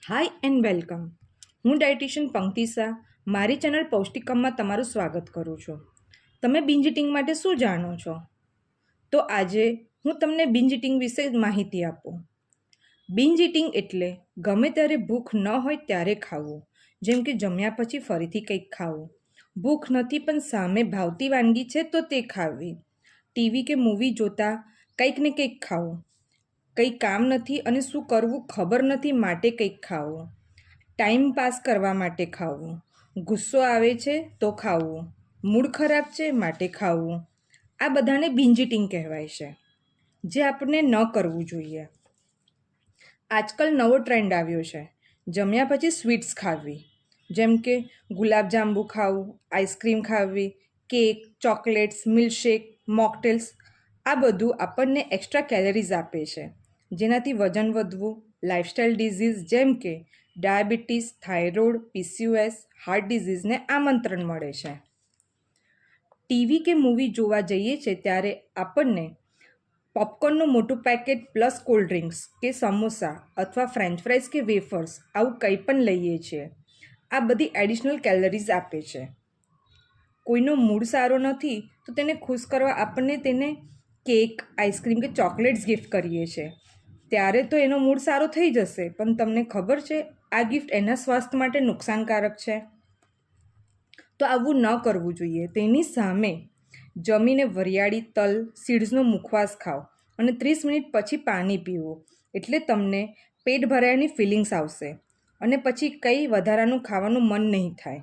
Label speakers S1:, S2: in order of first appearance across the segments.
S1: Hi and welcome. હું dietitian Pankti Shah મારી channel પૌષ્ટિકમમાં તમારું સ્વાગત કરું છું. તમે બિંજ ઇટિંગ માટે શું જાણો છો? તો આજે હું તમને બિંજ ઇટિંગ વિશે માહિતી આપું. બિંજ ઇટિંગ એટલે ગમે ત્યારે ભૂખ ન હોય ત્યારે ખાવું, જેમ કે જમ્યા પછી ફરીથી કંઈક ખાવું. ભૂખ નથી પણ સામે ભાવતી વાનગી છે તો તે ખાવી. ટીવી કે મૂવી જોતા કંઈક ને કંઈક ખાવું. કંઈ કામ નથી અને શું કરવું ખબર નથી માટે કંઈક ખાવું. ટાઈમ પાસ કરવા માટે ખાવું. ગુસ્સો આવે છે તો ખાવું. મૂડ ખરાબ છે માટે ખાવું. આ બધાને બિંજ ઇટિંગ કહેવાય છે, જે આપણને ન કરવું જોઈએ. આજકાલ નવો ટ્રેન્ડ આવ્યો છે, જમ્યા પછી સ્વીટ્સ ખાવી, જેમ કે ગુલાબજાંબુ ખાવું, આઈસ્ક્રીમ ખાવી, કેક, ચોકલેટ્સ, મિલ્કશેક, મોકટેલ્સ. આ બધું આપણને એક્સ્ટ્રા કેલરીઝ આપે છે, જેનાથી વજન વધવું, લાઇફસ્ટાઇલ ડિઝીઝ જેમ કે ડાયાબિટીસ, થાઇરોઇડ, PCOS, હાર્ટ ડિઝીઝને આમંત્રણ મળે છે. ટીવી કે મૂવી જોવા જઈએ છીએ ત્યારે આપણને પોપકોર્નનું મોટું પેકેટ પ્લસ કોલ્ડ ડ્રિંક્સ કે સમોસા અથવા ફ્રેન્ચ ફ્રાઈઝ કે વેફર્સ આવું કંઈ પણ લઈએ છીએ. આ બધી એડિશનલ કેલરીઝ આપે છે. કોઈનો મૂડ સારો નથી તો તેને ખુશ કરવા આપણને તેને કેક, આઈસ્ક્રીમ કે ચોકલેટ્સ ગિફ્ટ કરીએ છીએ. ત્યારે તો એનો મૂડ સારો થઈ જશે, પણ તમને ખબર છે આ ગિફ્ટ એના સ્વાસ્થ્ય માટે નુકસાનકારક છે. તો આવું ન કરવું જોઈએ. તેની સામે જમીને વરિયાળી, તલ, સીડ્સનો મુખવાસ ખાઓ અને 30 મિનિટ પછી પાણી પીવો, એટલે તમને પેટ ભરાયાની ફિલિંગ્સ આવશે અને પછી કંઈ વધારાનું ખાવાનું મન નહીં થાય.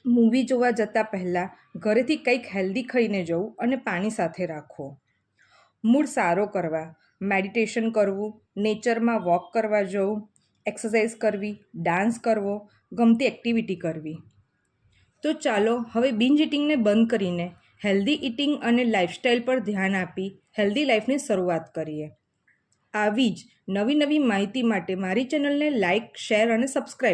S1: મૂવી જોવા જતાં પહેલાં ઘરેથી કંઈક હેલ્ધી ખાઈને જવું અને પાણી સાથે રાખો. મૂડ સારો કરવા મેડિટેશન કરવું, નેચરમાં વોક કરવા જવું, એક્સરસાઇઝ કરવી, ડાન્સ કરવો, ગમતી એક્ટિવિટી કરવી. તો ચાલો હવે બિંજ ઇટિંગને બંધ કરીને હેલ્ધી ઇટિંગ અને લાઇફસ્ટાઇલ પર ધ્યાન આપી હેલ્ધી લાઈફની શરૂઆત કરીએ. આવી જ નવી નવી માહિતી માટે મારી ચેનલને લાઇક, શેર અને સબસ્ક્રાઈબ